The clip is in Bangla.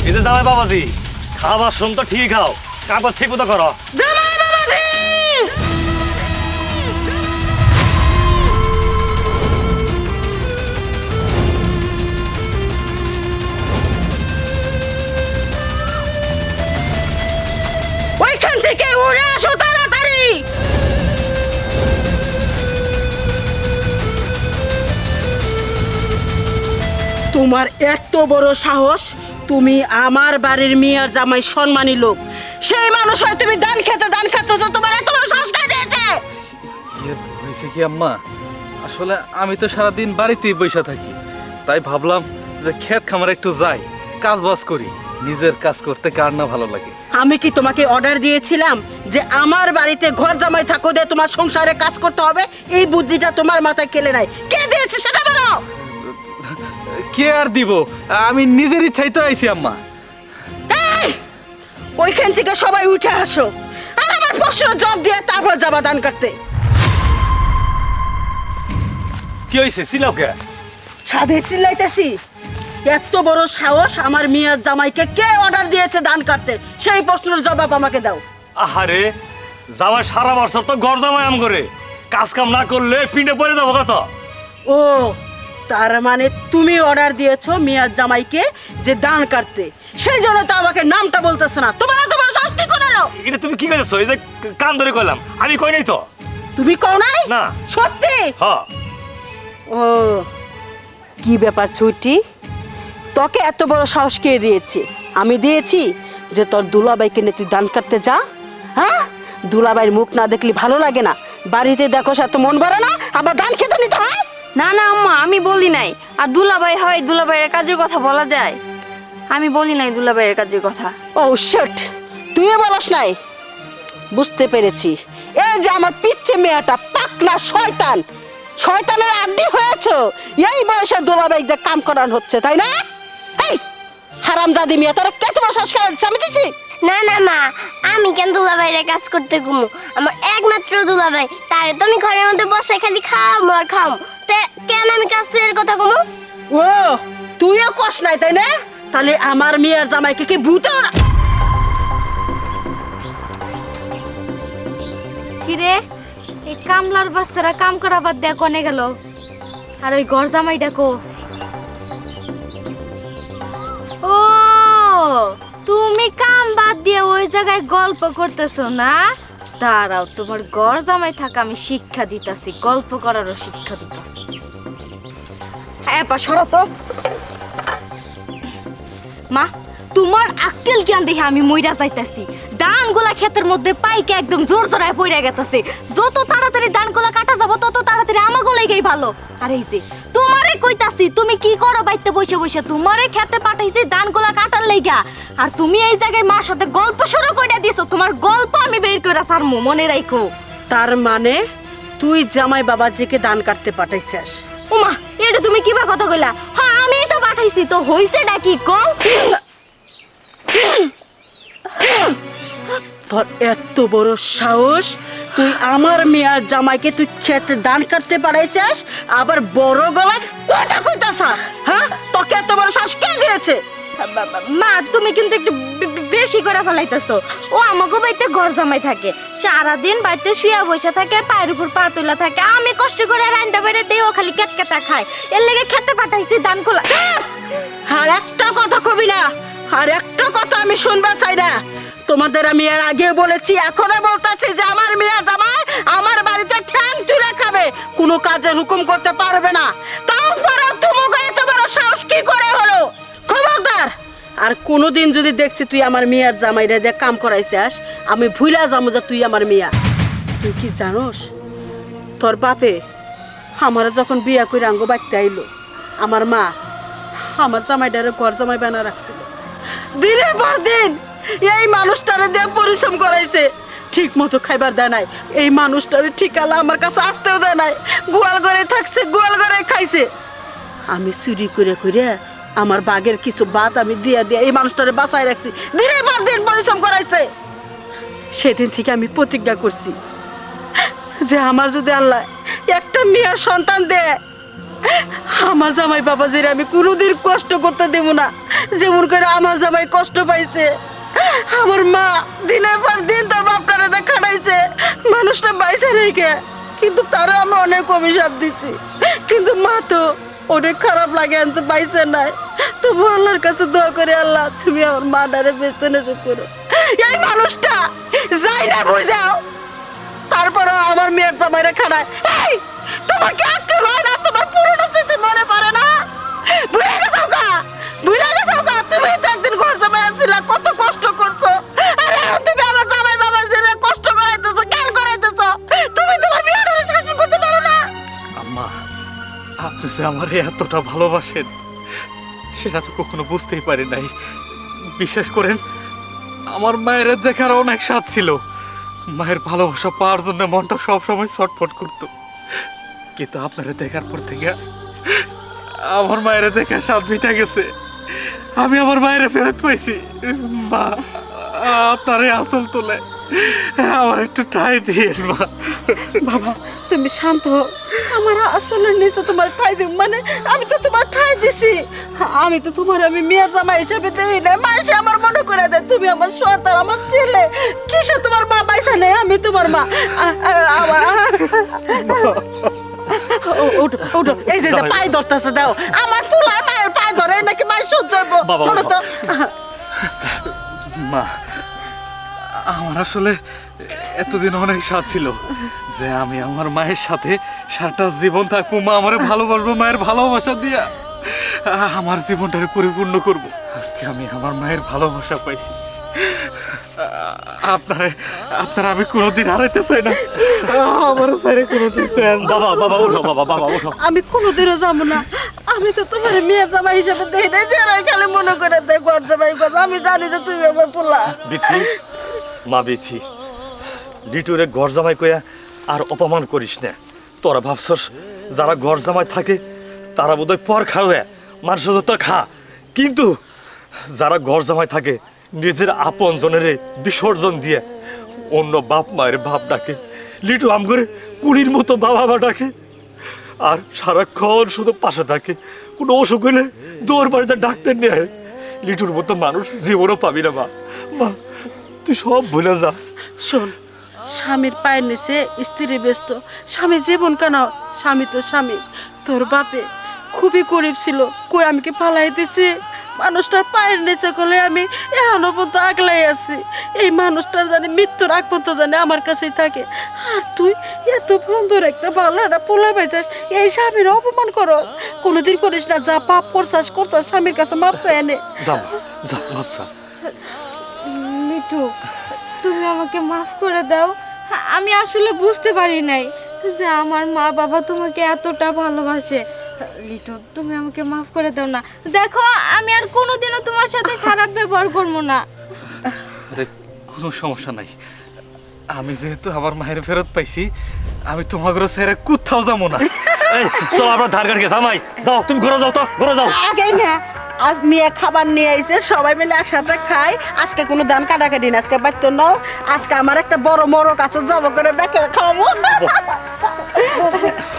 এই যে জামাই বাবাজি, খাবার শুন তো ঠিক খাও, কাগজ ঠিক মতো করো। জামাই বাবাজি! ওইখান থেকে উড়ে আসো তাড়াতাড়ি। তোমার এত বড় সাহস, তুমি আমার বাড়ির মিয়ার জামাই সম্মানী লোক, সেই মানুষ হয় তুমি ধান খেতে তো তোমার এত বড় সাহস কে দিয়েছে? হয়েছে কি আম্মা, আসলে আমি তো সারাদিন বাড়িতেই বসে থাকি, তাই ভাবলাম যে ক্ষেত খামারে একটু যাই, কাজ বাজ করি। নিজের কাজ করতে কার না ভালো লাগে। আমি কি তোমাকে অর্ডার দিয়েছিলাম যে আমার বাড়িতে ঘর জামাই থাকো দে তোমার সংসারে কাজ করতে হবে? এই বুদ্ধিটা তোমার মাথায় খেলে নাই, কে দিয়েছে সেটা বলো। কে আর দিব, আমি নিজের ইচ্ছাই তো আইছি আম্মা। এই, ওইখান থেকে সবাই উঠে আসো আর আমার প্রশ্ন জবাব দিয়ে তারপর যাবা দান করতে। কি হয়েছে, চিলাও কে? সাধে চিল্লাইতেছি, এত বড় সাহস আমার মিয়ার জামাইকে কে অর্ডার দিয়েছে দান করতে, সেই প্রশ্নের জবাব আমাকে দাও। আহারে, জামাই সারা বছর তো ঘর জামাই আম করে, কাজ কাম না করলে পিঠে পড়ে যাবো কত। ও, তার মানে তুমি অর্ডার দিয়েছো মিয়ার জামাইকে যে দান কাটতে, সেই জন্য তো আমাকে নামটা বলতেছ না। তোমার এত বড় সাহস কি করে হলো? এটা তুমি কি করেছো? এই যে কান ধরে কইলাম, আমি কই নাই তো। তুমি কও নাই? না। সত্যি? হ্যাঁ। ও, কি ব্যাপার ছুটি, তোকে এত বড় সাহস কে দিয়েছে? আমি দিয়েছি যে তোর দুলাভাইকে নিয়ে তুই দান করতে যা? হ্যাঁ, দুলাভাইয়ের মুখ না দেখলে ভালো লাগে না? বাড়িতে দেখো এত মন ভরে না, আবার দান খেতে নিতে হয়? না না আম্মা, আমি বলি নাই। আর দুলাভাই হয়, দুলাভাইয়ের কাজের কথা বলা যায়? আমি বলি নাই দুলাভাইয়ের কাজের কথা। ও শিট, তুইও বলস নাই? বুঝতে পেরেছি, এই যে আমার পিচ্ছে মেয়েটা পাকনা শয়তান, শয়তানের আড্ডি হয়েছে, এই বয়সে দুলাভাইদের কাম করানো হচ্ছে, তাই না? এই হারামজাদি মেয়ে, তোরা কে তোমার সংস্কার দিচ্ছে? আমি দিচ্ছি? না না মা, আমি কেন দুলাভাইয়ের কাজ করতে ঘুমো? আমার একমাত্র দুলাভাই, তারে তো আমি ঘরের মধ্যে বসে খালি খাওয়াবো আর খাওয়াবো, কেন আমি কাজের কথা ঘুমো? ও, তুইও কষ্ট নাই তাই না? তাহলে আমার মেয়ের জামাইকে কি ভূতে ওরা? কিরে, এই কামলার বাচ্চারা কাম করা বাদ দেয়া কনে গেল? আর ওই ঘর জামাই ডাকো। ও, তুমি কাম বাদ দিয়ে ওই জায়গায় গল্প করতেছো না? দাঁড়াও, তোমার ঘর জামাই থাকা আমি শিক্ষা দিতাছি, গল্প করারও শিক্ষা দিতাছি। মা, তোমার আক্কেল জ্ঞান দেখে আমি মইরা যাইতাছি। ধানগুলা ক্ষেতের মধ্যে পাইকে একদম জোর জোড়ায় পড়ে গেতাছে। যত তাড়াতাড়ি ধানগুলা কাটা যাব তত তাড়াতাড়ি আমাগো লেগেই ভালো। আর এই যে তোমারে কইতাছি, তুমি কি করো বাইতে বসে বসে? তোমারে খেতে পাঠাইছি ধানগুলা কাটার লাইগা, আর তুমি এই জায়গায় মার সাথে গল্প শুরু কইরা দিছো। তোমার গল্প আমি বের কইরা ছাড়মু, মনে রাখো। তার মানে তুই জামাই বাবাজিকে দান কাটতে পাঠাইছিস? উমা, এটা তুমি কিবা কথা কইলা? হ্যাঁ, আমিই তো পাঠাইছি, তো হইছেটা কি কও? তোর এত বড় সাহস, তুই আমার মেয়ের জামাইকে তুই খেতে দান করতে পাঠাইছিস, আবার বড় গলায় কথা কইতাছ? হ্যাঁ, তোকে এত বড় সাহস কে দিয়েছে? মা, তুমি কিন্তু একটু বেশি করে ফেলাইতেছো। ও আমাকে বাড়িতে ঘর জামাই থাকে, সারাদিন বাড়িতে শুয়ে বসে থাকে, পায়ের উপর পা তোলা থাকে। আমি কষ্ট করে রান্না বেড়ে দিই, ও খালি কেটকেটা খায়। এর লেগে খেতে পাঠাইছি দান খোলা। আর একটা কথা কবি না, আর একটা কথা আমি শুনবার চাই না। তোমাদের আমি এর আগে বলেছি, এখনো বলতেছি যে আমার মেয়ে জামাই আমার বাড়িতে ঠ্যাং তুলে খাবে, কোনো কাজের হুকুম করতে পারবে না। তারপরে তোমাকে এত বড় সাহস কি করে হলো? খবরদার, আর কোনোদিন যদি দেখছি তুই আমার মেয়ের জামাইরে দিয়ে কাম করাইছিস, আমি ভুলা যাবো যে তুই আমার মেয়া। তুই কি জানোস, তোর বাপে আমার যখন বিয়া করে আঙ্গ বাড়তে আইলো, আমার মা আমার জামাইটারে ঘর জামাই বানা রাখছিল। দিনের পর দিন এই মানুষটারে দিয়ে পরিশ্রম করাইছে, ঠিক মতো খাইবার দেয় নাই। এই মানুষটারে ঠিকালা আমার কাছে আসতেও দেয় নাই, গোয়াল ঘরে থাকছে, গোয়াল ঘরে খাইছে। আমি চুরি করে করে আমার বাগের কিছু ভাত আমি দিয়ে দিয়ে এই মানুষটারে বাঁচায় রাখছি, দিনের পর দিন পরিশ্রম করাইছে। সেদিন থেকে আমি প্রতিজ্ঞা করছি যে আমার যদি আল্লাহ একটা মেয়ের সন্তান দেয়, আমার জামাই বাবাজির আমি কোনোদিন কষ্ট করতে দেব না, যেমন করে আমার জামাই কষ্ট পাইছে, আমার মা দিনের পর দিন তোর বাপটারে খাটাইছে মানুষটা বাইসে রেখে, কিন্তু তারা আমি অনেক অভিশাপ দিচ্ছি, কিন্তু মা তো অনেক খারাপ লাগে তো বাইসে নাই। তবু আল্লাহর কাছে দোয়া করে, আল্লাহ তুমি আমার মাটারে বেঁচতে নসিব করো। এই মানুষটা যাই না বুঝাও, তারপরে আমার মেয়ের জামাইরে খাড়ায়। এই তোমার কি আক্কেল হয় না? তোমার পুরনো স্মৃতি মনে পড়ে না? ভুলে গেছো গা, ভুলে গেছো গা। তুমি তো একদিন ঘর জামাই আছিলা, কত কষ্ট করছো, আর এখন তুমি আমার জামাই বাবা দিলে কষ্ট করাইতেছো, জ্ঞান করাইতেছো। তুমি তোমার মেয়েটারে শাসন করতে পারো না? আম্মা, আপনি যে আমার এতটা ভালোবাসেন সেটা তো কখনো বুঝতেই পারি নাই। বিশ্বাস করেন, আমার মায়ের দেখার অনেক স্বাদ ছিল। মায়ের ভালোবাসা পাওয়ার জন্য মনটা সবসময় ছটফট করত, কিন্তু আপনারা দেখার পর থেকে আমার মায়ের দেখার স্বাদ মিটা গেছে। আমি আমার মায়ের ফেরত পাইছি। মা, আপনারে আসল তোলে আমার একটু ঠাই দিয়ে মা। বাবা তুমি শান্ত হও, আমার আসলে নিচে তোমার ঠাই দিব, মানে আমি তো তোমার ঠাই দিছি। আমি তো তোমার আমি মেয়ের জামাই হিসেবে দেই না, মাসে আমার মনে করে দেয় তুমি আমার সন্তান, আমার ছেলে। কিসে তোমার মা পাইছে না, আমি তোমার মা। আমার ওঠো ওঠো, এই যে পায়ে ধরতেছে, দাও আমার পোলায় মায়ের পায়ে ধরে নাকি মায়ের সহ্য হইবো? বাবা, ওঠো তো। মা, আমার আসলে এতদিন অনেক স্বাদ ছিল যে আমি আমার মায়ের সাথে সারাটা জীবন থাকবো। মা আমারে ভালোবাসবো, মায়ের ভালোবাসা দিয়া আমার জীবনটাকে পরিপূর্ণ করব। আজকে আমি আমার মায়ের ভালোবাসা পাইছি। আপনারা আমি কোনোদিন হারাইতে চাই না। আমার স্যারে কোনোদিন চান। বাবা বাবা ওঠো, বাবা বাবা ওঠো। আমি কোনোদিনও যাবো না, আমি তো তোমার মেয়ে জামাই হিসেবে দেই না, যারা খালি মনে করে দেয় ঘর জামাই কথা। আমি জানি যে তুমি আমার পোলা। বিথি, মা বিথি, লিটুরে ঘর জামাই কইয়া আর অপমান করিস না। তোরা ভাবছস যারা ঘর জামাই থাকে তারা বোধহয় পর খাওয়া মানুষের তো খা, কিন্তু যারা ঘর জামাই থাকে নিজের আপন জনের বিসর্জন দিয়ে অন্য বাপ মায়ের ভাব ডাকে। লিটু আম করে কুড়ির মতো বাবা ডাকে, আর সারাক্ষণ শুধু পাশে থাকে। কোনো অসুখ হলে দৌড় বাড়িতে ডাক্তার নিয়ে। লিটুর মতো মানুষ জীবনও পাবি না। মা, মা তুই সব ভুলে যা। শোন, স্বামীর পায়ের নিচে স্ত্রী ব্যস্ত, স্বামী জীবন কেন? স্বামী তো স্বামী। তোর বাপে খুবই গরিব ছিল, কই আমি কি পালাই দিছি? মানুষটার পায়ের নিচে করলে আমি এখনো পর্যন্ত আগলাই আছি। এই মানুষটার জানি মৃত্যুর আগ পর্যন্ত জানি আমার কাছেই থাকে। আর তুই এত সুন্দর একটা ভালো একটা পোলা পাইছিস, এই স্বামীর অপমান করো? কোনোদিন করিস না। যা পাপ করছাস করছাস, স্বামীর কাছে মাপ চাই এনে। যা যা ভাবছা। মিঠু, তুমি আমাকে মাফ করে দাও। আমি আসলে বুঝতে পারি নাই যে আমার মা বাবা তোমাকে এতটা ভালোবাসে। লিটু, তুমি আমাকে মাফ করে দাও না। দেখো, আমি আর কোনোদিনও তোমার সাথে খারাপ ব্যবহার করবো না। আরে কোনো সমস্যা নাই, আমি যেহেতু আমার মায়ের ফেরত পাইছি, আমি তোমাকে ছেড়ে কোথাও যাবো না। এই চল আমরা ধার কাটকে জামাই যাও, তুমি ঘরে যাও তো, ঘরে যাও। আগেই না, আজ মেয়ে খাবার নিয়ে আইছে, সবাই মিলে একসাথে খাই। আজকে কোনো দান কাটাকাটি না, আজকে বাড়তো নাও। আজকে আমার একটা বড় মোরগ আছে, জব করে বেঁকে খাওয়াবো।